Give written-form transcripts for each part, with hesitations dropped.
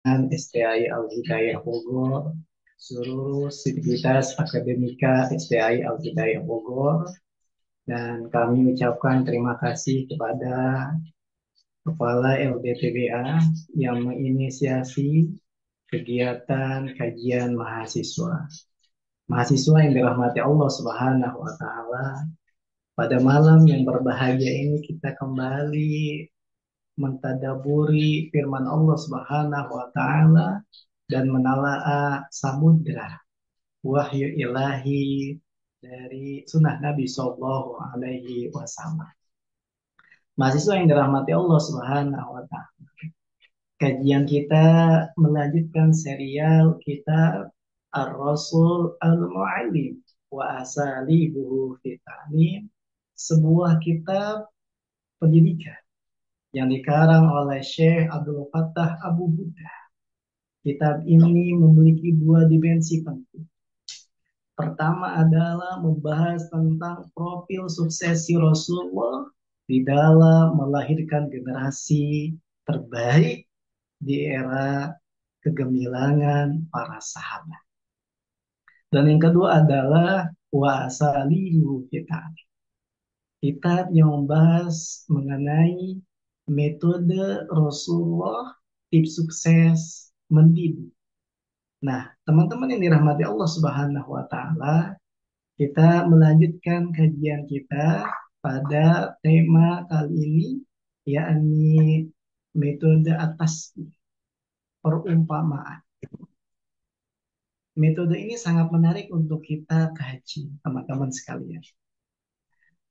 STI Al-Hidayah Bogor, seluruh sivitas akademika STI Al-Hidayah Bogor, dan kami ucapkan terima kasih kepada Kepala LDPBA yang menginisiasi kegiatan kajian mahasiswa. Mahasiswa yang dirahmati Allah Subhanahu wa taala, pada malam yang berbahagia ini kita kembali mentadaburi firman Allah Subhanahu wa taala dan menalaah samudra wahyu ilahi dari sunnah Nabi Sallallahu Alaihi Wasallam. Mahasiswa yang dirahmati Allah Subhanahu Wa Taala. Kajian kita melanjutkan serial kitab Ar-Rasul Al-Mu'allim wa Asalibuhu fi Ta'lim, sebuah kitab pendidikan yang dikarang oleh Syekh Abdul Fattah Abu Buddha. Kitab ini memiliki dua dimensi penting. Pertama adalah membahas tentang profil suksesi Rasulullah di dalam melahirkan generasi terbaik di era kegemilangan para sahabat. Dan yang kedua adalah wasalihu kita. Kitab yang membahas mengenai metode Rasulullah, tips sukses mendidik. Nah, teman-teman yang dirahmati Allah Subhanahu wa taala, kita melanjutkan kajian kita pada tema kali ini, yakni metode atas perumpamaan. Metode ini sangat menarik untuk kita kaji, teman-teman sekalian.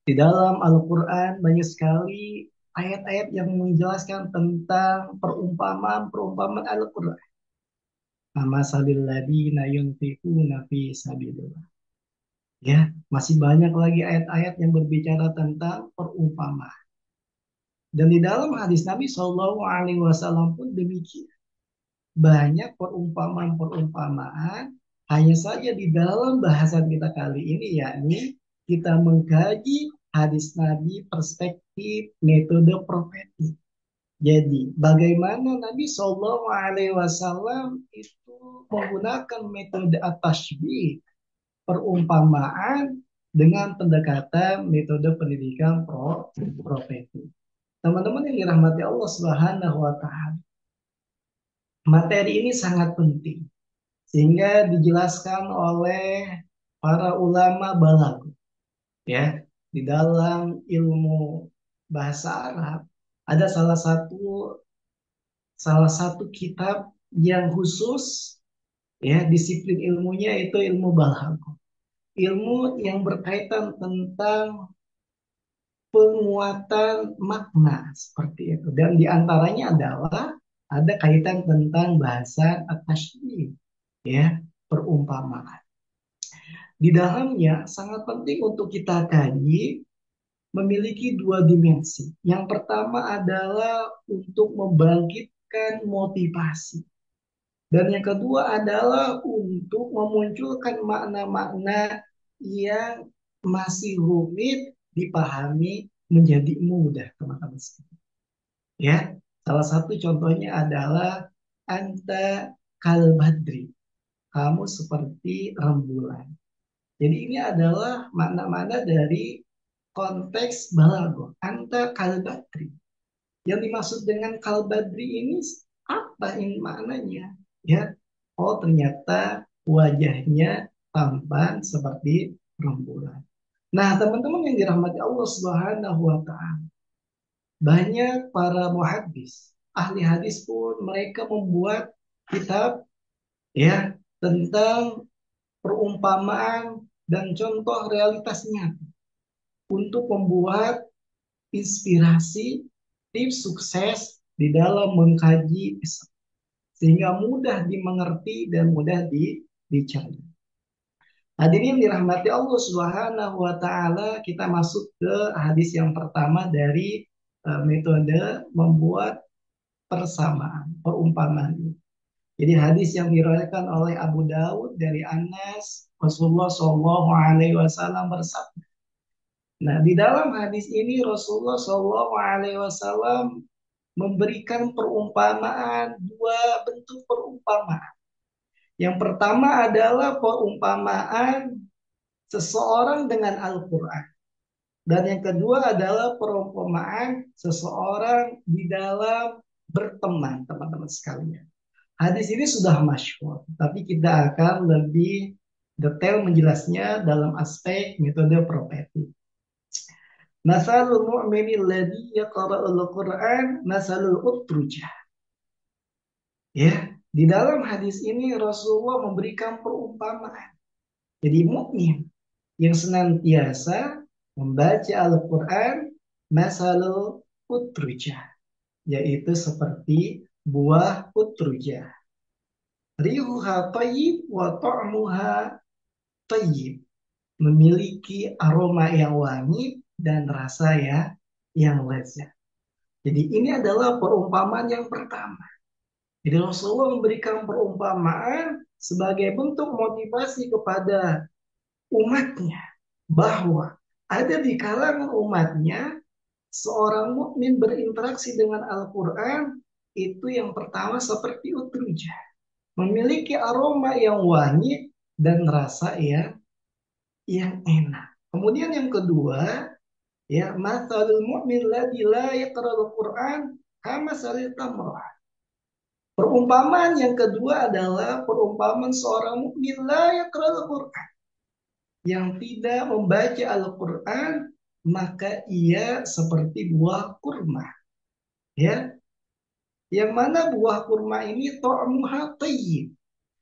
Di dalam Al-Quran banyak sekali ayat-ayat yang menjelaskan tentang perumpamaan-perumpamaan Al-Quran. Nama sabil ladina yunfikuna fi sabilillah. Ya, masih banyak lagi ayat-ayat yang berbicara tentang perumpamaan. Dan di dalam hadis Nabi Shallallahu Alaihi Wasallam pun demikian. Banyak perumpamaan-perumpamaan, hanya saja di dalam bahasan kita kali ini, yakni kita mengkaji hadis Nabi perspektif metode profetik. Jadi, bagaimana Nabi Shallallahu Alaihi Wasallam itu menggunakan metode at-tashbih, perumpamaan, dengan pendekatan metode pendidikan profetik. Teman-teman yang dirahmati Allah Subhanahu wa taala, materi ini sangat penting sehingga dijelaskan oleh para ulama balaghah, ya. Di dalam ilmu bahasa Arab ada salah satu kitab yang khusus, ya, disiplin ilmunya itu ilmu balaghah. Ilmu yang berkaitan tentang penguatan makna seperti itu. Dan diantaranya adalah ada kaitan tentang bahasa at-tashbih, ya, perumpamaan. Di dalamnya sangat penting untuk kita kaji memiliki dua dimensi. Yang pertama adalah untuk membangkitkan motivasi. Dan yang kedua adalah untuk memunculkan makna-makna yang masih rumit dipahami menjadi mudah, teman-teman sekalian. Ya, salah satu contohnya adalah anta kalbadri. Kamu seperti rembulan. Jadi ini adalah makna-makna dari konteks balaghah. Anta kalbadri. Yang dimaksud dengan kalbadri ini apa ini maknanya? Ya, oh ternyata wajahnya tampan seperti rembulan. Nah, teman-teman yang dirahmati Allah Subhanahu wa taala, banyak para muhaddis, ahli hadis pun mereka membuat kitab, ya, tentang perumpamaan dan contoh realitasnya untuk membuat inspirasi tips sukses di dalam mengkaji Islam sehingga mudah dimengerti dan mudah dicerna. Hadirin dirahmati Allah Subhanahu wa taala, kita masuk ke hadis yang pertama dari metode membuat persamaan, perumpamaan. Jadi hadis yang diriwayatkan oleh Abu Daud dari Anas, Rasulullah Shallallahu Alaihi Wasallam bersabda. Nah, di dalam hadis ini Rasulullah Shallallahu Alaihi Wasallam memberikan perumpamaan, dua bentuk perumpamaan. Yang pertama adalah perumpamaan seseorang dengan Al-Quran. Dan yang kedua adalah perumpamaan seseorang di dalam berteman, teman-teman sekalian. Hadis ini sudah masyhur, tapi kita akan lebih detail menjelasnya dalam aspek metode prophetik. Masalul mu'mini alladhi yaqra'ul Qur'an masalul utrujah. Ya, di dalam hadis ini Rasulullah memberikan perumpamaan. Jadi mukmin yang senantiasa membaca Al-Qur'an masalul utrujah, yaitu seperti buah utrujah. Rihuha tayyib wa ta'muha tayyib. Memiliki aroma yang wangi dan rasa yang lezat. Jadi ini adalah perumpamaan yang pertama. Jadi Rasulullah memberikan perumpamaan sebagai bentuk motivasi kepada umatnya bahwa ada di kalangan umatnya seorang mukmin berinteraksi dengan Al-Quran itu yang pertama seperti utrujah, memiliki aroma yang wangi dan rasa yang enak. Kemudian yang kedua, ya, mathalul mu'min ladzi la yaqra'ul Qur'an kama salil tamrah. Perumpamaan yang kedua adalah perumpamaan seorang mukmin la yaqra'ul Qur'an, yang tidak membaca Al-Qur'an, maka ia seperti buah kurma, ya. Yang mana buah kurma ini ta'muha tayyib,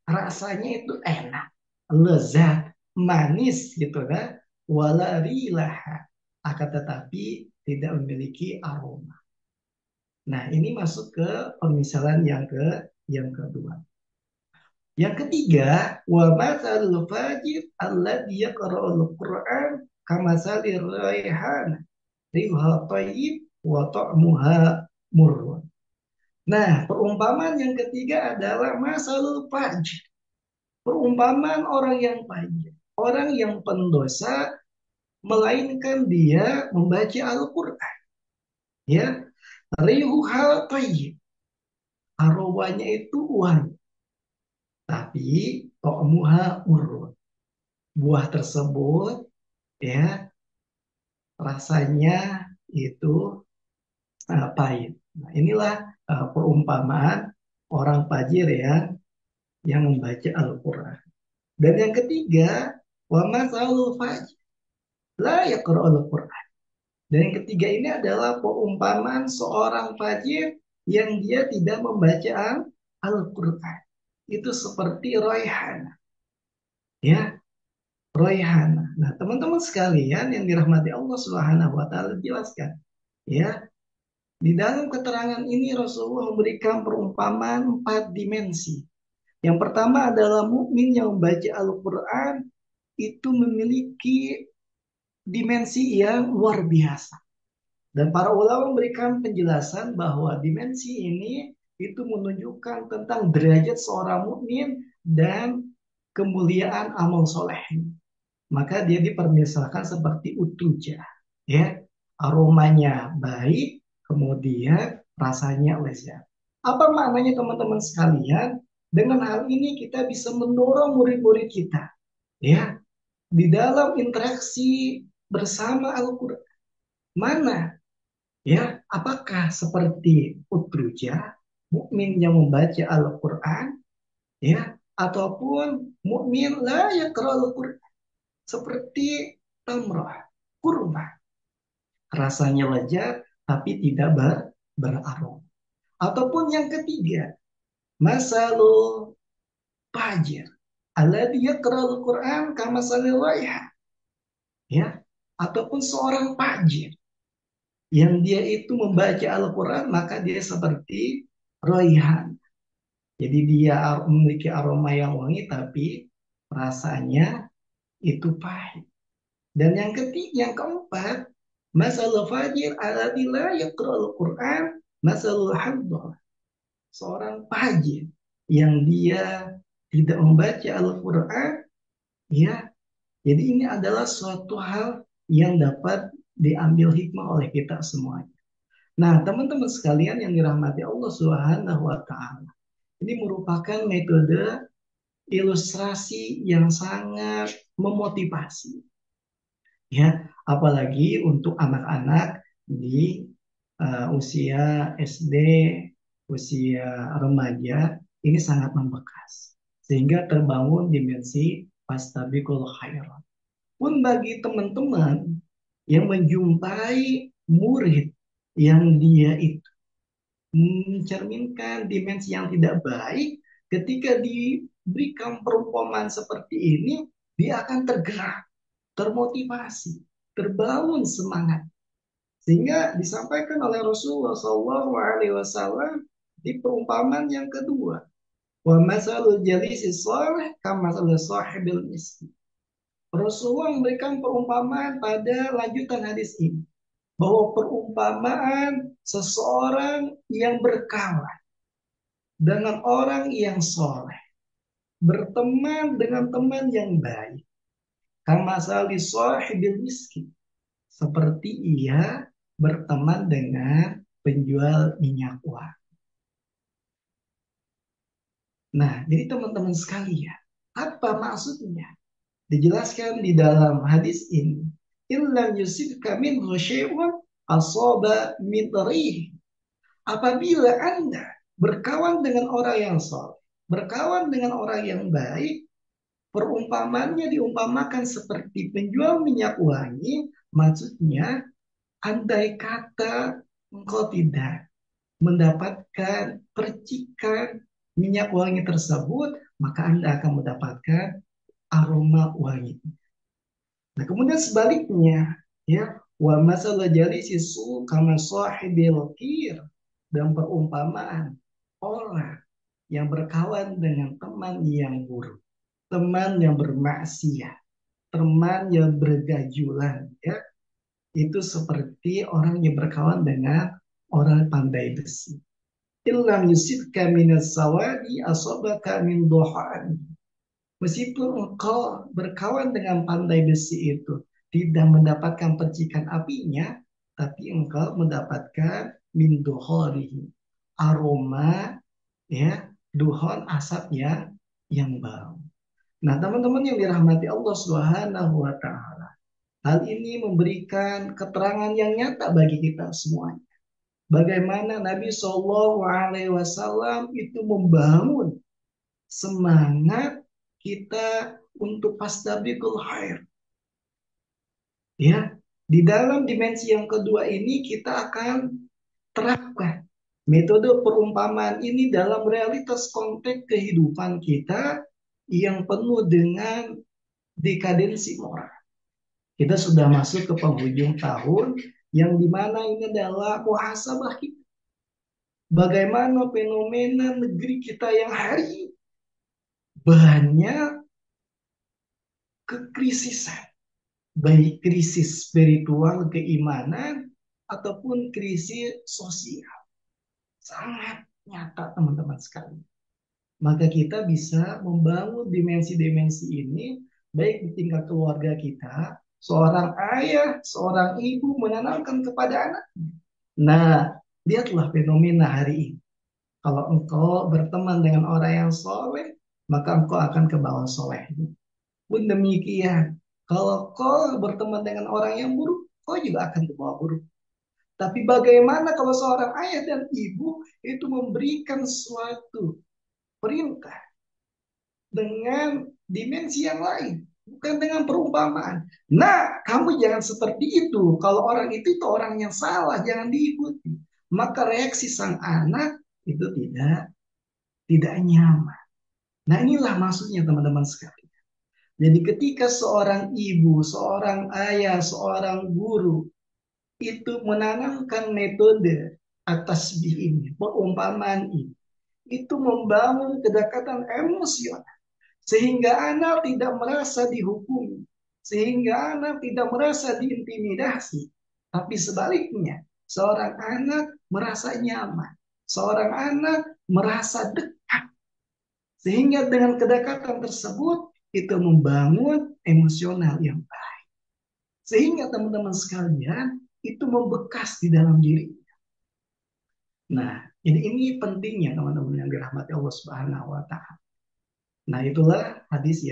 rasanya itu enak, lezat, manis gitu kan, wala rilaha, akan tetapi tidak memiliki aroma. Nah, ini masuk ke permisalan yang kedua. Yang ketiga, wa matsalul fajir alladzi yaqra'ul Qur'an kamasalir raihan riha thayyib wa ta'muha murrun. Nah, perumpamaan yang ketiga adalah masalul fajir. Perumpamaan orang yang fajir, orang yang pendosa, melainkan dia membaca Al-Qur'an. Ya, rihuha thayyib. Aromanya itu wangi, tapi ta'muha murrun. Buah tersebut ya rasanya itu pahit. Nah, inilah perumpamaan orang fajir yang membaca Al-Qur'an. Dan yang ketiga, wa masalul fajir la yaqra'ul Qur'an. Dan yang ketiga ini adalah perumpamaan seorang fajir yang dia tidak membaca Al-Qur'an. Itu seperti Raihan. Ya, Raihan. Nah, teman-teman sekalian yang dirahmati Allah Subhanahu wa taala, jelaskan ya. Di dalam keterangan ini Rasulullah memberikan perumpamaan 4 dimensi. Yang pertama adalah mukmin yang membaca Al-Qur'an itu memiliki dimensi yang luar biasa. Dan para ulama memberikan penjelasan bahwa dimensi ini itu menunjukkan tentang derajat seorang mukmin dan kemuliaan amal soleh. Maka dia dipermisalkan seperti utujah, ya, aromanya baik, kemudian rasanya lezat. Apa maknanya teman-teman sekalian? Dengan hal ini kita bisa mendorong murid-murid kita, ya, di dalam interaksi bersama Al-Quran. Mana, ya, apakah seperti utrujah, mukmin yang membaca Al-Quran, ya, ataupun mukmin la yaqra'ul Quran, seperti tamrah, kurma, rasanya lezat tapi tidak beraroma. Ataupun yang ketiga, masalul fajir alladzi yaqra'ul Quran kama salil raihan, ya, ataupun seorang fajir yang dia itu membaca Al-Quran maka dia seperti raihan. Jadi dia memiliki aroma yang wangi tapi rasanya itu pahit. Dan yang ketiga, yang keempat, masalul fajir alladzi la yaqra'ul Qur'an masalul hamdah. Seorang fajir yang dia tidak membaca Al-Qur'an, ya. Jadi ini adalah suatu hal yang dapat diambil hikmah oleh kita semuanya. Nah, teman-teman sekalian yang dirahmati Allah Subhanahu wa taala, ini merupakan metode ilustrasi yang sangat memotivasi, ya, apalagi untuk anak-anak di usia SD, usia remaja, ini sangat membekas sehingga terbangun dimensi fastabiqul khairat. Pun bagi teman-teman yang menjumpai murid yang dia itu mencerminkan dimensi yang tidak baik, ketika diberikan perumpamaan seperti ini, dia akan tergerak, termotivasi, terbangun semangat. Sehingga disampaikan oleh Rasulullah SAW di perumpamaan yang kedua. Wa masalul jalisi salih kama sahibil miskin. Rasulullah memberikan perumpamaan pada lanjutan hadis ini, bahwa perumpamaan seseorang yang berkawan dengan orang yang soleh, berteman dengan teman yang baik, kama sahibil miskin, seperti ia berteman dengan penjual minyak uang. Nah, jadi teman-teman sekalian, apa maksudnya? Dijelaskan di dalam hadis ini. Illam yusibka minhu syai'un asaba min rih. Apabila Anda berkawan dengan orang yang soleh, berkawan dengan orang yang baik, perumpamannya diumpamakan seperti penjual minyak wangi, maksudnya andai kata engkau tidak mendapatkan percikan minyak wangi tersebut, maka Anda akan mendapatkan aroma wangi. Nah, kemudian sebaliknya, ya, wa masalah jali sisu kama sahibil qir, dan perumpamaan orang yang berkawan dengan teman yang buruk, teman yang bermaksiat, teman yang bergajulan, ya, itu seperti orang yang berkawan dengan orang pandai besi. Illam yusibka minas sawadi asabaka min duhan. Meskipun engkau berkawan dengan pandai besi itu tidak mendapatkan percikan apinya, tapi engkau mendapatkan min duhorihi, aroma, ya, duhon, asap yang bau. Nah, teman-teman yang dirahmati Allah Subhanahu wa taala, hal ini memberikan keterangan yang nyata bagi kita semuanya. Bagaimana Nabi Shallallahu Alaihi Wasallam itu membangun semangat kita untuk fastabiqul khair. Ya, di dalam dimensi yang kedua ini kita akan terapkan metode perumpamaan ini dalam realitas konteks kehidupan kita yang penuh dengan dekadensi moral. Kita sudah masuk ke penghujung tahun yang dimana ini adalah muhasabah kita. Bagaimana fenomena negeri kita yang hari banyak kekrisisan, baik krisis spiritual keimanan ataupun krisis sosial, sangat nyata teman-teman sekalian. Maka kita bisa membangun dimensi-dimensi ini baik di tingkat keluarga kita, seorang ayah, seorang ibu menanamkan kepada anak. Nah, lihatlah fenomena hari ini. Kalau engkau berteman dengan orang yang soleh, maka engkau akan ke bawah soleh. Pun demikian, kalau kau berteman dengan orang yang buruk, kau juga akan ke bawah buruk. Tapi bagaimana kalau seorang ayah dan ibu itu memberikan suatu perintah dengan dimensi yang lain, bukan dengan perumpamaan. Nah, kamu jangan seperti itu. Kalau orang itu orang yang salah, jangan diikuti. Maka reaksi sang anak itu tidak nyaman. Nah, inilah maksudnya teman-teman sekalian. Jadi ketika seorang ibu, seorang ayah, seorang guru itu menanamkan metode atas ini, perumpamaan ini, itu membangun kedekatan emosional sehingga anak tidak merasa dihukumi, sehingga anak tidak merasa diintimidasi, tapi sebaliknya, seorang anak merasa nyaman, seorang anak merasa dekat, sehingga dengan kedekatan tersebut itu membangun emosional yang baik. Sehingga teman-teman sekalian itu membekas di dalam diri. Nah, ini pentingnya teman-teman yang dirahmati Allah Subhanahu wa taala. Nah, itulah hadis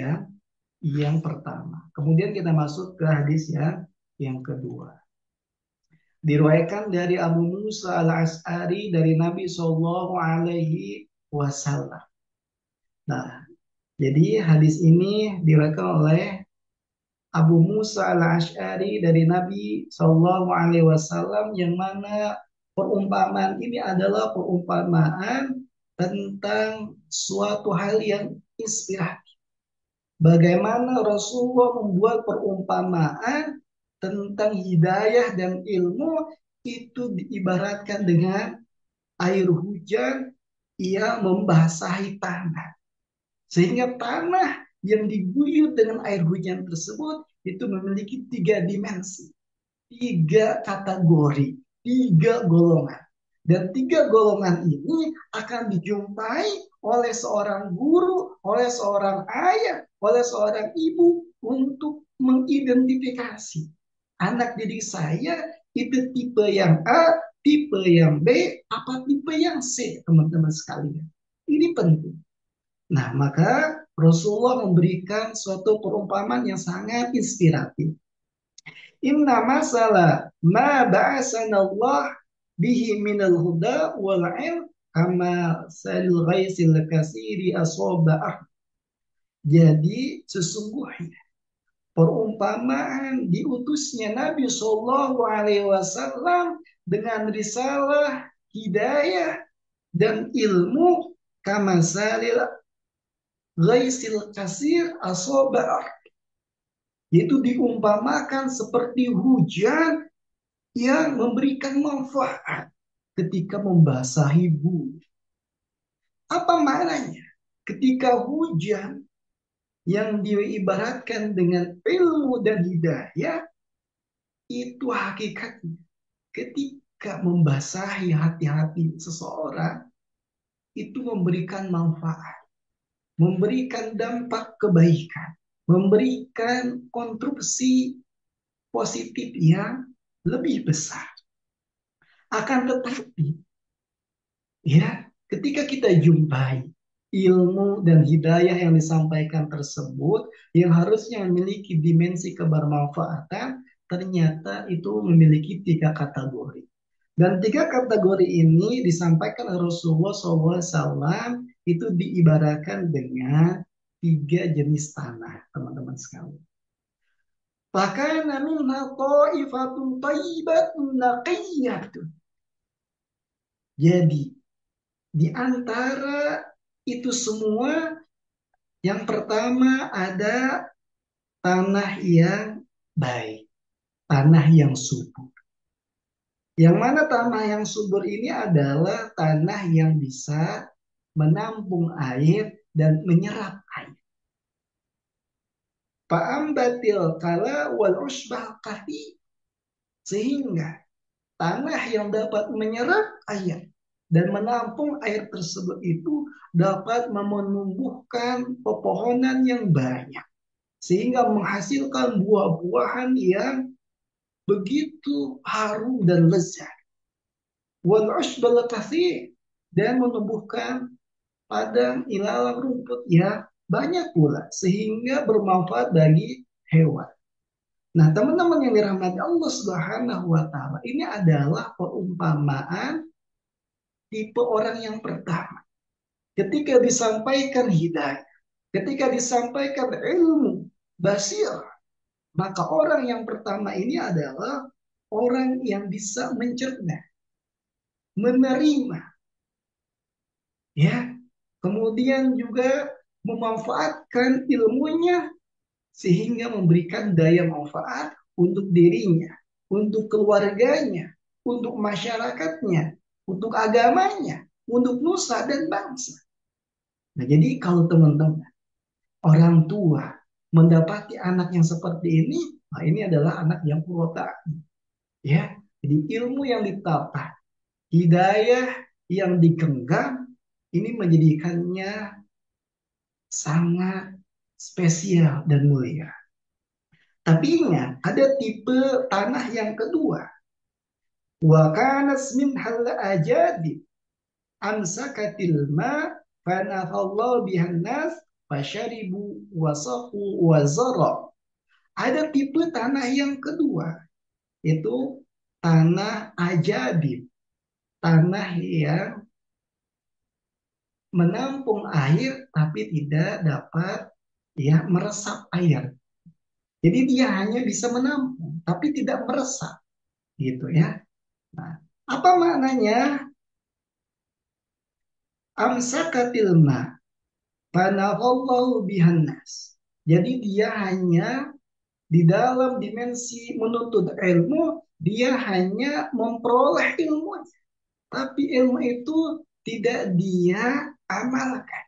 yang pertama. Kemudian kita masuk ke hadis yang kedua. Diriwayatkan dari Abu Musa al-Ash'ari dari Nabi Shallallahu Alaihi Wasallam. Nah, jadi hadis ini diriwayatkan oleh Abu Musa al-Ash'ari dari Nabi Shallallahu Alaihi Wasallam yang mana perumpamaan ini adalah perumpamaan tentang suatu hal yang inspiratif. Bagaimana Rasulullah membuat perumpamaan tentang hidayah dan ilmu itu diibaratkan dengan air hujan yang membasahi tanah. Sehingga tanah yang diguyur dengan air hujan tersebut itu memiliki tiga dimensi, tiga kategori, tiga golongan. Dan tiga golongan ini akan dijumpai oleh seorang guru, oleh seorang ayah, oleh seorang ibu untuk mengidentifikasi anak didik saya itu tipe yang A, tipe yang B, apa tipe yang C, teman-teman sekalian. Ini penting. Nah, maka Rasulullah memberikan suatu perumpamaan yang sangat inspiratif. Inna masala ma ba'asanallah bihi minal huda wal ilm kama salil ghaisil kasiri asoba'ah. Jadi sesungguhnya perumpamaan diutusnya Nabi Shallallahu Alaihi Wasallam dengan risalah, hidayah, dan ilmu kama salil ghaisil kasir asoba'ah. Yaitu diumpamakan seperti hujan yang memberikan manfaat ketika membasahi bumi. Apa maknanya? Ketika hujan yang diibaratkan dengan ilmu dan hidayah, itu hakikatnya ketika membasahi hati-hati seseorang, itu memberikan manfaat, memberikan dampak kebaikan, memberikan kontribusi positif yang lebih besar. Akan tetapi, ya, ketika kita jumpai ilmu dan hidayah yang disampaikan tersebut, yang harusnya memiliki dimensi kebermanfaatan, ternyata itu memiliki tiga kategori. Dan tiga kategori ini disampaikan oleh Rasulullah SAW itu diibaratkan dengan tiga jenis tanah, teman-teman sekalian. Fakana minha ta'ifatun thayyibatun naqiyyatun. Jadi, di antara itu semua, yang pertama ada tanah yang baik, tanah yang subur. Yang mana tanah yang subur ini adalah tanah yang bisa menampung air dan menyerap air. Fa'ambatil kala wal usbah kafi. Sehingga tanah yang dapat menyerap air dan menampung air tersebut itu dapat menumbuhkan pepohonan yang banyak sehingga menghasilkan buah-buahan yang begitu harum dan lezat. Wal usbal katsir, dan menumbuhkan padang ilalang rumput yang banyak pula sehingga bermanfaat bagi hewan. Nah, teman-teman yang dirahmati Allah Subhanahu wa taala, ini adalah perumpamaan tipe orang yang pertama. Ketika disampaikan hidayah, ketika disampaikan ilmu, basir, maka orang yang pertama ini adalah orang yang bisa mencerna, menerima, ya, kemudian juga memanfaatkan ilmunya sehingga memberikan daya manfaat untuk dirinya, untuk keluarganya, untuk masyarakatnya, untuk agamanya, untuk nusa dan bangsa. Nah, jadi kalau teman-teman, orang tua mendapati anak yang seperti ini, nah ini adalah anak yang purota. Ya, jadi ilmu yang ditata, hidayah yang digenggam, ini menjadikannya sangat spesial dan mulia. Tapi ingat, ada tipe tanah yang kedua. Wa kanas min hal ajadi amsakatil ma fanafallahu bihan nas fasyaribu wasafu wazara. Ada tipe tanah yang kedua, itu tanah ajadib, tanah yang menampung air tapi tidak dapat ya meresap air. Jadi dia hanya bisa menampung tapi tidak meresap gitu ya. Nah, apa maknanya amsakatil ma fanafallahu bihan nas. Jadi dia hanya di dalam dimensi menuntut ilmu, dia hanya memperoleh ilmu, tapi ilmu itu tidak dia amalkan.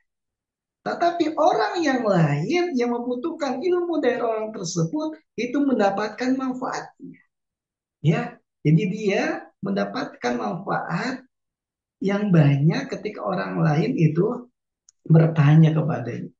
Tetapi orang yang lain yang membutuhkan ilmu dari orang tersebut itu mendapatkan manfaatnya. Ya, jadi dia mendapatkan manfaat yang banyak ketika orang lain itu bertanya kepadanya.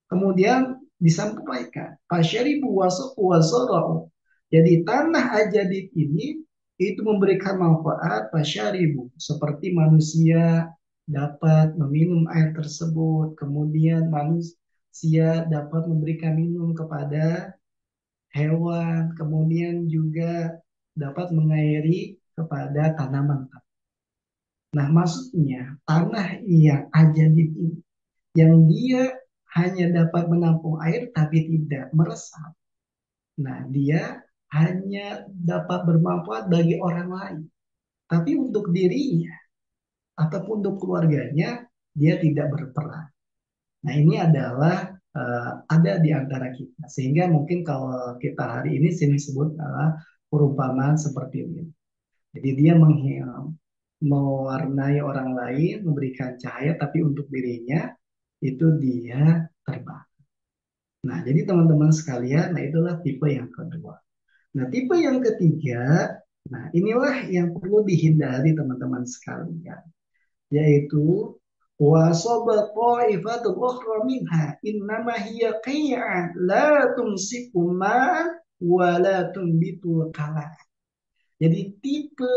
Kemudian disampaikan, Fasyaribu wasoro'u. Jadi tanah Ajadid ini itu memberikan manfaat fasyaribu. Seperti manusia dapat meminum air tersebut. Kemudian manusia dapat memberikan minum kepada hewan. Kemudian juga dapat mengairi kepada tanaman. Nah maksudnya tanah yang Ajadid ini yang dia hanya dapat menampung air tapi tidak meresap. Nah, dia hanya dapat bermanfaat bagi orang lain. Tapi untuk dirinya ataupun untuk keluarganya, dia tidak berperan. Nah, ini adalah ada di antara kita. Sehingga mungkin kalau kita hari ini sini sebut adalah perumpamaan seperti ini. Jadi dia mewarnai orang lain, memberikan cahaya, tapi untuk dirinya itu dia terbang. Nah, jadi teman-teman sekalian, nah itulah tipe yang kedua. Nah, tipe yang ketiga, nah inilah yang perlu dihindari teman-teman sekalian, yaitu wasaba ta'ifatul ukhra minha innama hiya qiy'an la tumsiku ma'an wa la tumbitu kala. Jadi tipe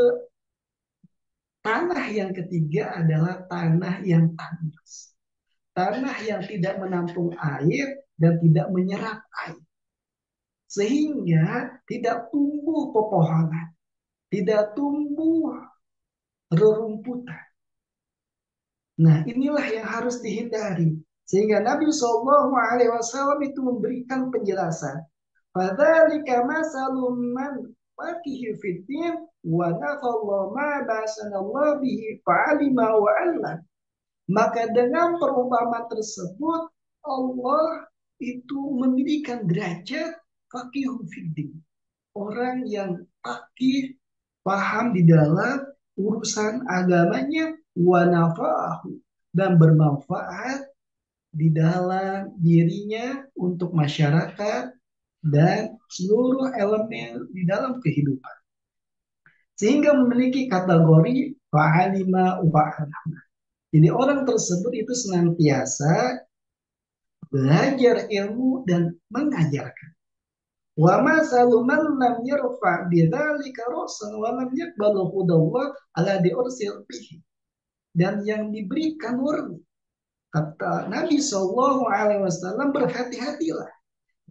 tanah yang ketiga adalah tanah yang tandus. Tanah yang tidak menampung air dan tidak menyerap air. Sehingga tidak tumbuh pepohonan, tidak tumbuh rerumputan. Nah, inilah yang harus dihindari. Sehingga Nabi Shallallahu Alaihi Wasallam itu memberikan penjelasan. Fadzalika masalun man faqihi fiddin wa nafallahu ma basanallahu bihi fa'alima wa 'allam. Maka dengan perumpamaan tersebut Allah itu mendirikan derajat faqihu fiddin. Orang yang fakih paham di dalam urusan agamanya wa nafa'ahu dan bermanfaat di dalam dirinya untuk masyarakat dan seluruh elemen di dalam kehidupan. Sehingga memiliki kategori fa'alima wa'alama. Jadi orang tersebut itu senantiasa belajar ilmu dan mengajarkan. Wa masalu man lam yarfa bidzalika ra'san wa lam yaqbalu hudallah ala diursil bihi. Dan yang diberikan warning, kata Nabi Shallallahu Alaihi Wasallam, berhati-hatilah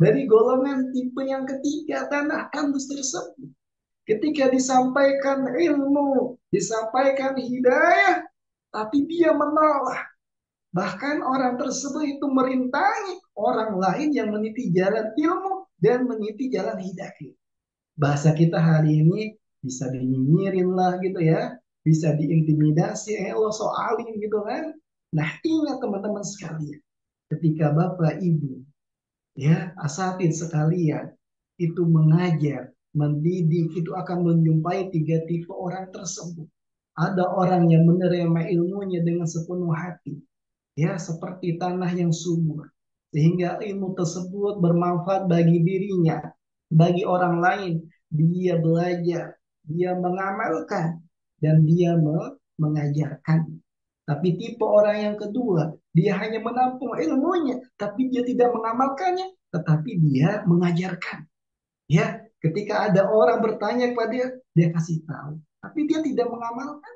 dari golongan tipe yang ketiga tanah tandus tersebut. Ketika disampaikan ilmu, disampaikan hidayah, tapi dia menolak. Bahkan orang tersebut itu merintangi orang lain yang meniti jalan ilmu dan meniti jalan hidayah. Bahasa kita hari ini bisa dinyinyirin lah gitu ya, bisa diintimidasi, lo so alim gitu kan. Nah ingat teman-teman sekalian, ketika bapak ibu ya asatid sekalian itu mengajar, mendidik, itu akan menjumpai tiga tipe orang tersebut. Ada orang yang menerima ilmunya dengan sepenuh hati, ya seperti tanah yang subur, sehingga ilmu tersebut bermanfaat bagi dirinya, bagi orang lain. Dia belajar, dia mengamalkan, dan dia mengajarkan. Tapi tipe orang yang kedua, dia hanya menampung ilmunya, tapi dia tidak mengamalkannya, tetapi dia mengajarkan. Ya, ketika ada orang bertanya kepada dia, dia kasih tahu. tapi dia tidak mengamalkan.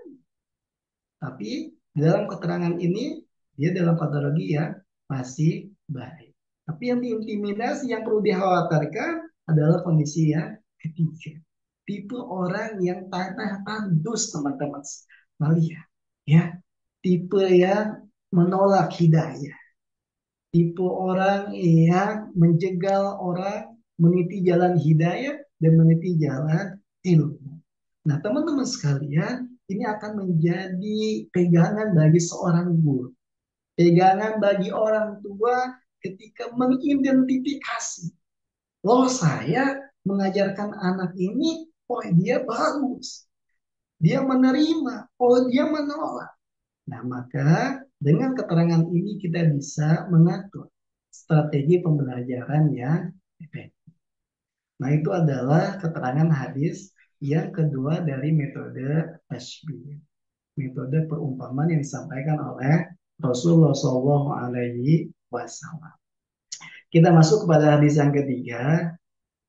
Tapi dalam keterangan ini dia dalam patologi yang masih baik. Tapi yang diintimidasi yang perlu dikhawatirkan adalah kondisi yang ketiga. Tipe orang yang tanah tandus teman-teman sekalian. Ya, tipe yang menolak hidayah. Tipe orang yang menjegal orang meniti jalan hidayah dan meniti jalan ilmu. Nah, teman-teman sekalian, ini akan menjadi pegangan bagi seorang guru. Pegangan bagi orang tua ketika mengidentifikasi. Loh, saya mengajarkan anak ini, oh dia bagus. Dia menerima, oh dia menolak. Nah, maka dengan keterangan ini kita bisa mengatur strategi pembelajaran yang efektif. Nah, itu adalah keterangan hadis yang kedua dari metode tashbih. Metode perumpamaan yang disampaikan oleh Rasulullah SAW. Kita masuk kepada hadis yang ketiga.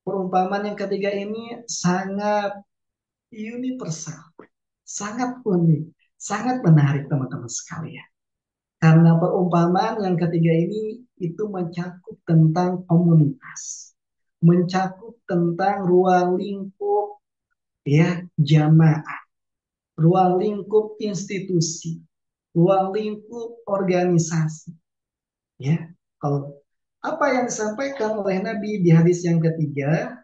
Perumpamaan yang ketiga ini sangat universal, sangat unik, sangat menarik teman-teman sekalian. Karena perumpamaan yang ketiga ini itu mencakup tentang komunitas, mencakup tentang ruang lingkup ya jamaah, ruang lingkup institusi, ruang lingkup organisasi. Ya, kalau apa yang disampaikan oleh Nabi di hadis yang ketiga,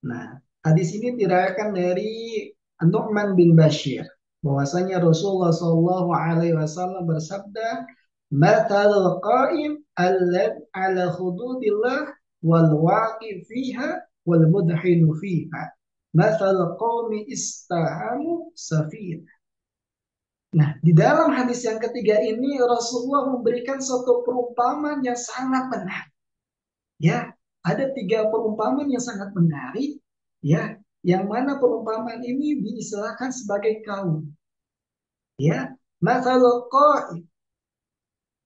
nah hadis ini diriwayatkan dari Nu'man bin Bashir bahwasanya Rasulullah Shallallahu Alaihi Wasallam bersabda, "Matal qaim ala hududillah wal waqi fiha wal mudhinu fiha. Matal qaumi istahamu safir." Nah, di dalam hadis yang ketiga ini Rasulullah memberikan suatu perumpamaan yang sangat menarik. Ya, ada tiga perumpamaan yang sangat menarik. Ya, yang mana perumpamaan ini diistilahkan sebagai kaum. Ya, masalah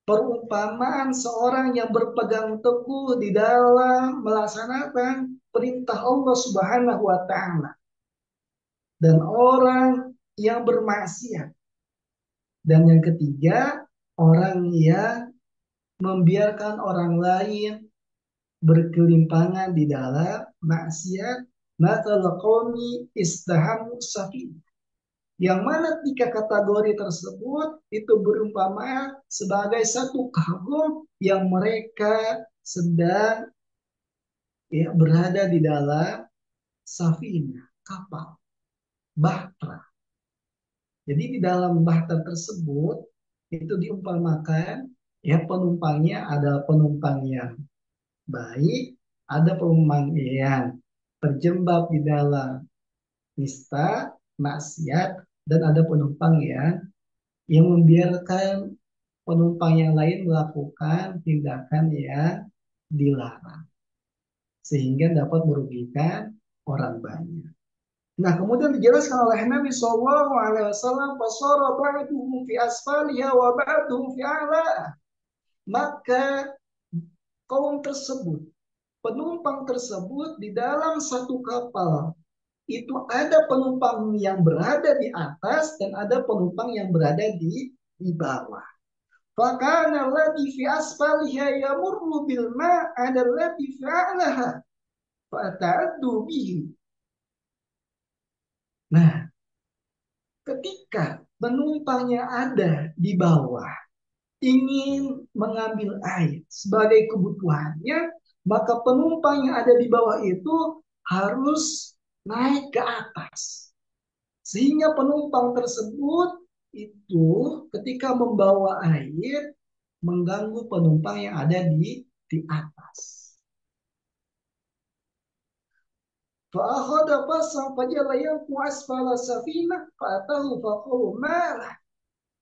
perumpamaan seorang yang berpegang teguh di dalam melaksanakan perintah Allah Subhanahu wa taala dan orang yang bermaksiat. Dan yang ketiga, orang yang membiarkan orang lain berkelimpangan di dalam maksiat, maka qaumi istahamu safi. Yang mana tiga kategori tersebut itu berumpama sebagai satu kaum yang mereka sedang ya, berada di dalam safina, kapal, bahtera. Jadi di dalam bahtera tersebut itu diumpamakan ya penumpangnya ada penumpang yang baik, ada penumpang yang terjebak di dalam nista, maksiat, dan ada penumpang yang membiarkan penumpang yang lain melakukan tindakan yang dilarang sehingga dapat merugikan orang banyak. Nah, kemudian dijelaskan oleh Nabi Shallallahu Alaihi Wasallam, "Fasara ba'duhum fi asfaliha wa ba'duhum fi a'la." Maka kaum tersebut, penumpang tersebut di dalam satu kapal itu ada penumpang yang berada di atas dan ada penumpang yang berada di bawah. Fakana alladhi fi asfaliha yamurru bil ma'ada alladhi fi a'laha fata'addu bihi. Nah, ketika penumpang yang ada di bawah ingin mengambil air sebagai kebutuhannya, maka penumpang yang ada di bawah itu harus naik ke atas. Sehingga penumpang tersebut itu ketika membawa air mengganggu penumpang yang ada di atas. Fa'akhadha basam fajala yanku asfala safinah fa'atahu faqalu malah.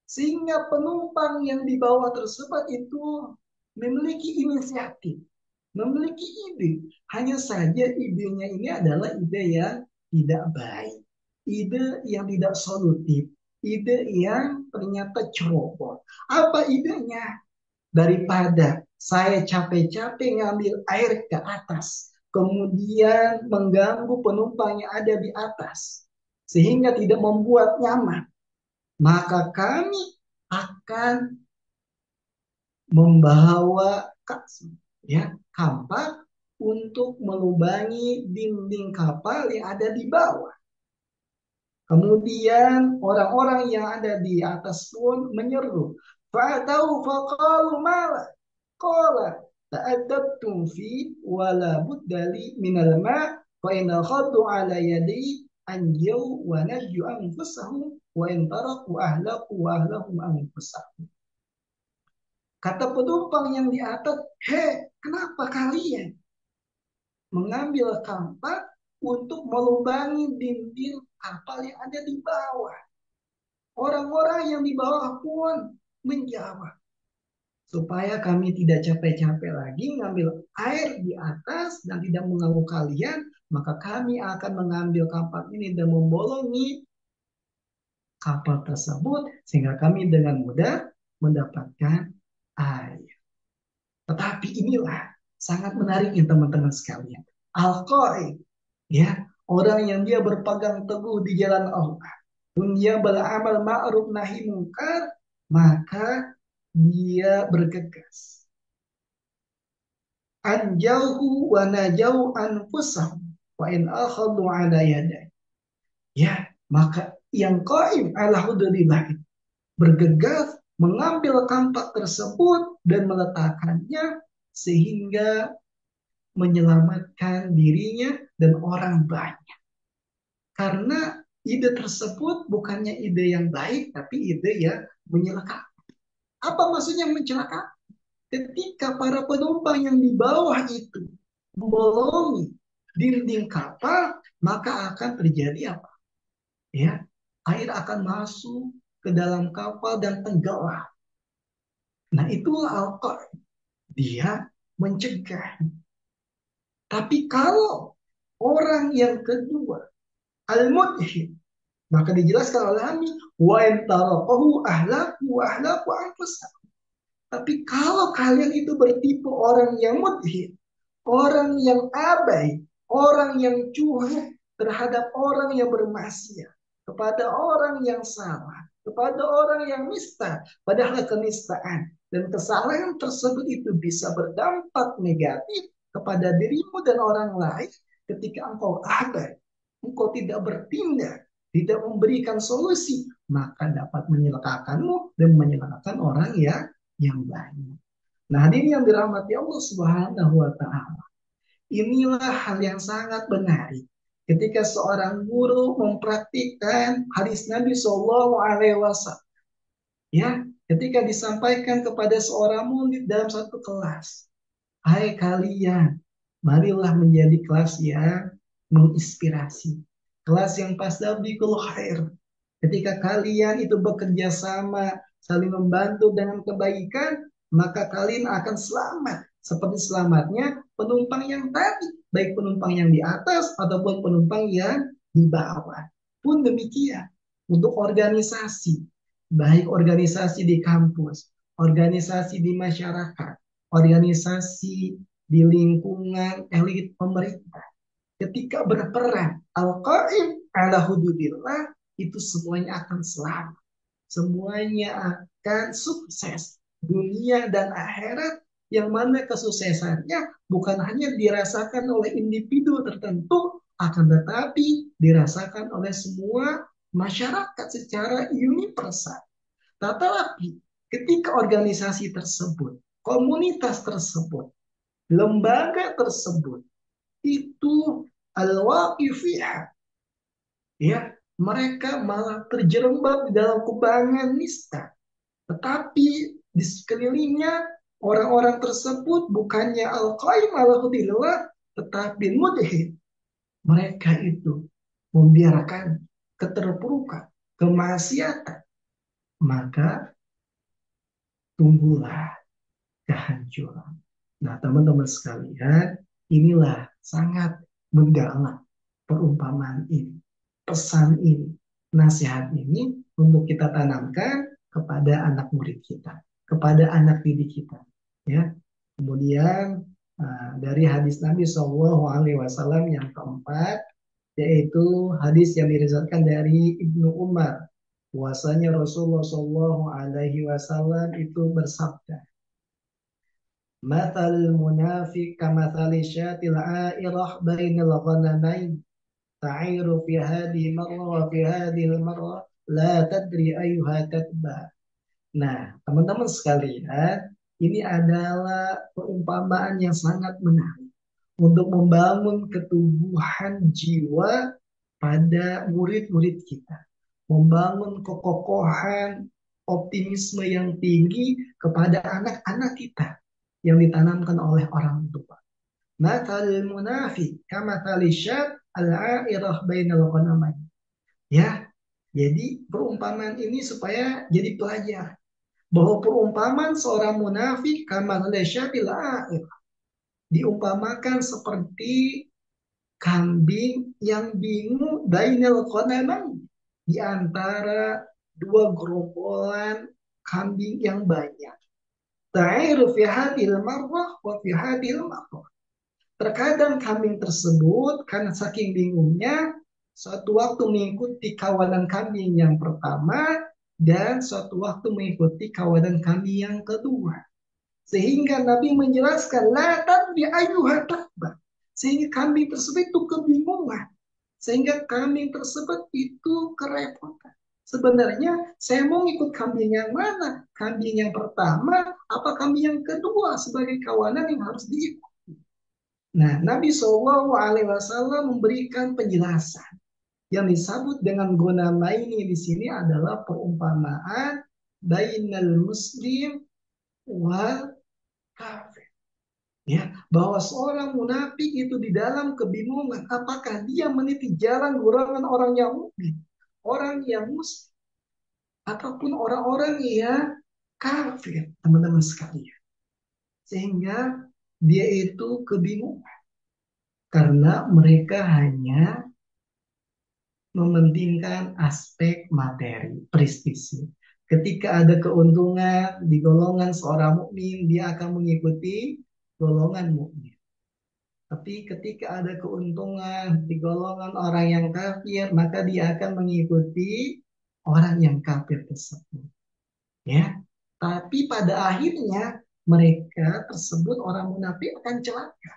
Sehingga penumpang yang di bawah tersebut itu memiliki inisiatif, memiliki ide. Hanya saja idenya ini adalah ide yang tidak baik, ide yang tidak solutif, ide yang ternyata ceroboh. Apa idenya? Daripada saya capek-capek ngambil air ke atas, kemudian mengganggu penumpang yang ada di atas, sehingga tidak membuat nyaman, maka kami akan membawa ya kampak untuk melubangi dinding kapal yang ada di bawah. Kemudian orang-orang yang ada di atas pun menyeru, fa'atau faqalu mala qala ta'addabtum fi wala buddali minal ma fa in khaddu ala yadi anjaw wa najju anfusahum wa in taraku ahlaku wa ahlahum anfusahum. Kata penumpang yang di atas, hei, kenapa kalian mengambil kampak untuk melubangi dinding kapal yang ada di bawah? Orang-orang yang di bawah pun menjawab, supaya kami tidak capek-capek lagi ngambil air di atas dan tidak mengganggu kalian, maka kami akan mengambil kapal ini dan membolongi kapal tersebut sehingga kami dengan mudah mendapatkan air. Tetapi inilah sangat menarik ya teman-teman sekalian. Al-Qaid, ya, orang yang dia berpegang teguh di jalan Allah. Dunia beramal ma'ruf nahi mungkar, maka dia bergegas. Anjauhu wa najau anfusahum wa in akhadu ala yaday. Ya, maka yang qaim ala hududillah bergegas mengambil kampak tersebut dan meletakkannya sehingga menyelamatkan dirinya dan orang banyak. Karena ide tersebut bukannya ide yang baik, tapi ide yang menyelaka. Apa maksudnya mencelaka? Ketika para penumpang yang di bawah itu membolongi dinding kapal, maka akan terjadi apa? Ya, air akan masuk ke dalam kapal dan tenggelam. Nah, itulah Al-Qaeda. Dia mencegah. Tapi kalau orang yang kedua, al-mudhib, maka dijelaskan oleh Ami, wa intaraqahu ahlaku wa ahlaku anfusahum. Tapi kalau kalian itu bertipe orang yang mudhib, orang yang abai, orang yang cuek terhadap orang yang bermaksiat, kepada orang yang salah, kepada orang yang nista, padahal kenistaan dan kesalahan tersebut itu bisa berdampak negatif kepada dirimu dan orang lain ketika engkau abai, engkau tidak bertindak, tidak memberikan solusi, maka dapat menyelakakanmu dan menyelakakan orang yang banyak. Nah, ini yang dirahmati Allah Subhanahu wa taala. Inilah hal yang sangat menarik ketika seorang guru mempraktikkan hadis Nabi Shallallahu Alaihi Wasallam. Ya, ketika disampaikan kepada seorang murid dalam satu kelas, hai kalian, marilah menjadi kelas yang menginspirasi, kelas yang fastabiqul khair. Ketika kalian itu bekerja sama, saling membantu dengan kebaikan, maka kalian akan selamat. Seperti selamatnya penumpang yang tadi, baik penumpang yang di atas ataupun penumpang yang di bawah. Pun demikian, untuk organisasi, baik organisasi di kampus, organisasi di masyarakat, organisasi di lingkungan elit pemerintah. Ketika berperan, al-qaim ala hududillah, itu semuanya akan selamat. Semuanya akan sukses. Dunia dan akhirat, yang mana kesuksesannya bukan hanya dirasakan oleh individu tertentu, akan tetapi dirasakan oleh semua masyarakat secara universal. Tetapi ketika organisasi tersebut, komunitas tersebut, lembaga tersebut, itu al-waqifiyah, ya, mereka malah terjerembab di dalam kubangan nista. Tetapi di sekelilingnya orang-orang tersebut bukannya al-qaim ala hudillah, tetapi mudhid. Mereka itu membiarkan keterpurukan, kemaksiatan. Maka tunggulah kehancuran. Nah, teman-teman sekalian, inilah sangat mendalam perumpamaan ini, pesan ini, nasihat ini untuk kita tanamkan kepada anak murid kita, kepada anak didik kita. Ya, kemudian dari hadis Nabi Shallallahu Alaihi Wasallam yang keempat, yaitu hadis yang diriwayatkan dari Ibnu Umar. Bahwasanya Rasulullah Shallallahu Alaihi Wasallam itu bersabda, "Matal munafik kamathali syatil a'irah bainal ghanamain, ta'iru fi hadhihi marrah wa fi hadhihi marrah, la tadri ayyuha tatba." Nah, teman-teman sekalian, ini adalah perumpamaan yang sangat menarik untuk membangun ketubuhan jiwa pada murid-murid kita, membangun kekokohan, optimisme yang tinggi kepada anak-anak kita yang ditanamkan oleh orang tua. Matal munafik kama syab al-a'irah bainal ghanamain. Ya, jadi perumpamaan ini supaya jadi pelajar bahwa perumpamaan seorang munafik kama syabil a'irah diumpamakan seperti kambing yang bingung bainal ghanamain, di antara dua gerombolan kambing yang banyak. Ta'iru fi hadil marrah wa fi hadil marrah. Terkadang kambing tersebut karena saking bingungnya, suatu waktu mengikuti kawanan kambing yang pertama dan suatu waktu mengikuti kawanan kambing yang kedua. Sehingga Nabi menjelaskan, la tadbi ayyuha takba. Sehingga kambing tersebut itu kebingungan. Sehingga kambing tersebut itu kerepotan. Sebenarnya saya mau ikut kambing yang mana? Kambing yang pertama, apa kambing yang kedua sebagai kawanan yang harus diikuti? Nah, Nabi Shallallahu Alaihi Wasallam memberikan penjelasan yang disebut dengan guna maini di sini adalah perumpamaan bainal muslim wal kafir. Ya, bahwa seorang munafik itu di dalam kebingungan apakah dia meniti jalan golongan orang yang mukmin, orang yang muslim, ataupun orang-orang yang kafir, teman-teman sekalian. Sehingga dia itu kebingungan karena mereka hanya mementingkan aspek materi, prestisi. Ketika ada keuntungan di golongan seorang mukmin, dia akan mengikuti golongan mukmin. Tapi ketika ada keuntungan di golongan orang yang kafir, maka dia akan mengikuti orang yang kafir tersebut. Ya, tapi pada akhirnya mereka tersebut orang munafik akan celaka.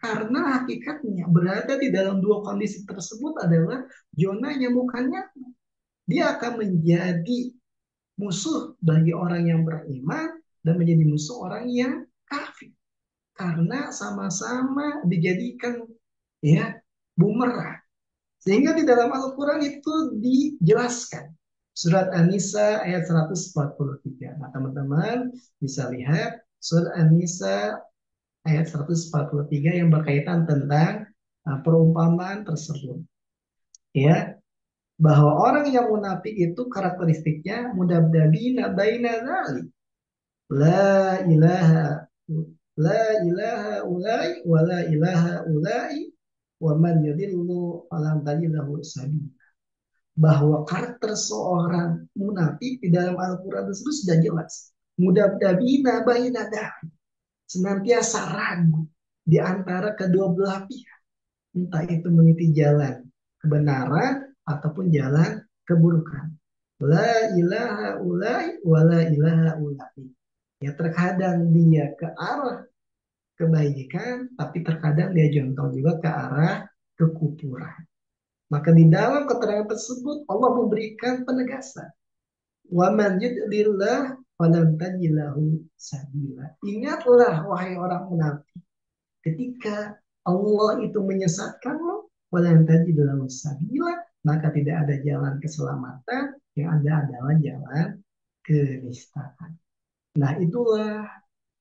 Karena hakikatnya berada di dalam dua kondisi tersebut adalah zona yang bukan nyaman. Dia akan menjadi musuh bagi orang yang beriman dan menjadi musuh orang yang kafir. Karena sama-sama dijadikan ya bumerang. Sehingga di dalam Al-Quran itu dijelaskan. Surat An-Nisa ayat 143. Nah, teman-teman bisa lihat surat An-Nisa ayat 143 yang berkaitan tentang perumpamaan tersebut. Ya, bahwa orang yang munafik itu karakteristiknya mudabdabina baina dzalik. La ilaha la ilaha ulai wa la ilaha ulai wa man yadillu falam tajilahu sabila. Bahwa karakter seorang munafik di dalam Al-Quran tersebut sudah jelas. Mudabdabina baina dzalik. Senantiasa ragu di antara kedua belah pihak. Entah itu meniti jalan kebenaran ataupun jalan keburukan. La ilaha ulai wa la ilaha ulai. Ya terkadang dia ke arah kebaikan, tapi terkadang dia jontong juga ke arah kekufuran. Maka di dalam keterangan tersebut Allah memberikan penegasan. Wa man yudlillah falan tajilahu sabila. Ingatlah wahai orang munafik, ketika Allah itu menyesatkanmu, walan tajilahu sabila, maka tidak ada jalan keselamatan, yang ada adalah jalan keniscayaan. Nah, itulah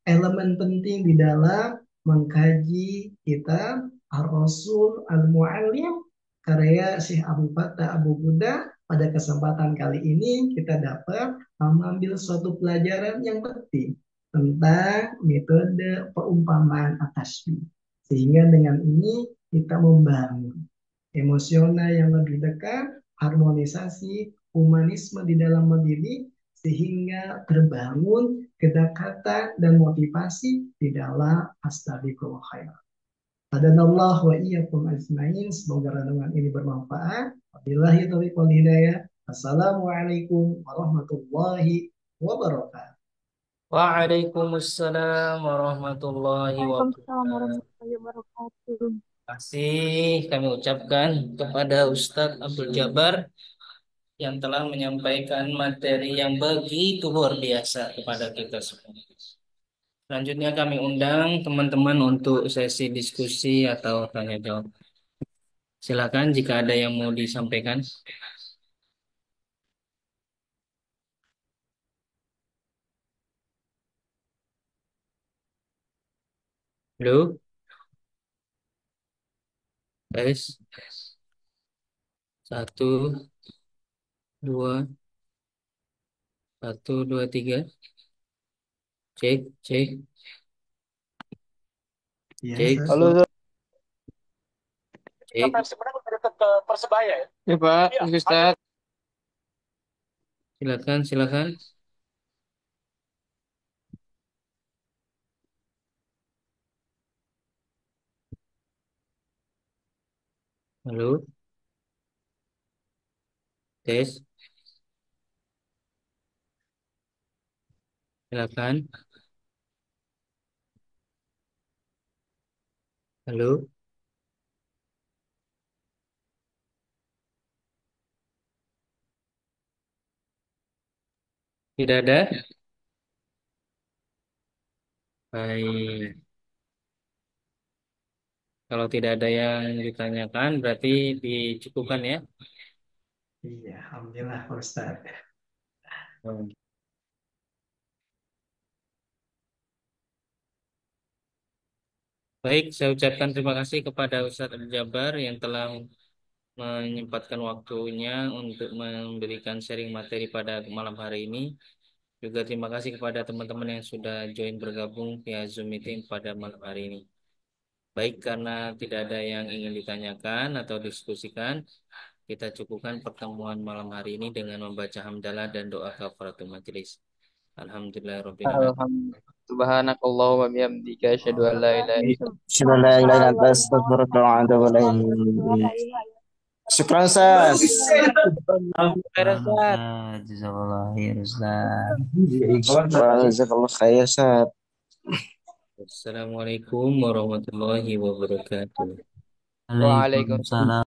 elemen penting di dalam mengkaji kitab Ar-Rasul Al-Mu'allim karya Syekh Abu Fattah Abu Buddha. Pada kesempatan kali ini kita dapat mengambil suatu pelajaran yang penting tentang metode perumpamaan at-tashbih. Sehingga dengan ini kita membangun emosional yang lebih dekat, harmonisasi, humanisme di dalam mendidik, sehingga terbangun kedekatan dan motivasi di dalam astabiqul khair. Hadanallah wa iyyakum ajmain. Semoga renungan ini bermanfaat. Wabillahi taufiq wal hidayah. Assalamualaikum warahmatullahi wabarakatuh. Waalaikumsalam warahmatullahi Waalaikumsalam wabarakatuh. warahmatullahi wabarakatuh. Kasih kami ucapkan kepada Ustadz Abdul Jabar yang telah menyampaikan materi yang begitu luar biasa kepada kita semua. Selanjutnya kami undang teman-teman untuk sesi diskusi atau tanya jawab. Silakan jika ada yang mau disampaikan. Halo, guys. Satu, dua, satu, dua, tiga. Cek, cek, Ya, cek, Ustaz. suara, Halo, cek. sebenarnya dekat ke Persebaya ya? Ya Pak, iya, Ustaz. Silakan, silakan. Halo, tes. Silakan. Halo, tidak ada? Baik. Kalau tidak ada yang ditanyakan, berarti dicukupkan ya. Iya, alhamdulillah Pak Ustaz. Hmm. Baik, saya ucapkan terima kasih kepada Ustadz Abdul Jabar yang telah menyempatkan waktunya untuk memberikan sharing materi pada malam hari ini. Juga terima kasih kepada teman-teman yang sudah join bergabung via Zoom meeting pada malam hari ini. Baik, karena tidak ada yang ingin ditanyakan atau diskusikan, kita cukupkan pertemuan malam hari ini dengan membaca hamdalah dan doa kafaratul majelis. Alhamdulillahirabbil alamin. Alhamdulillah. Subhanakallah wa bihamdika asyhadu an la ilaha illa أشهد أن لا إله إلا أنت anta أستغفرك وأتوب إليك شكرا أستاذ Alhamdulillah, Ustaz, jazakallah khair Ustaz. Jazakallah khair, Ustaz. Assalamualaikum warahmatullahi wabarakatuh. Waalaikumsalam. Waalaikumsalam.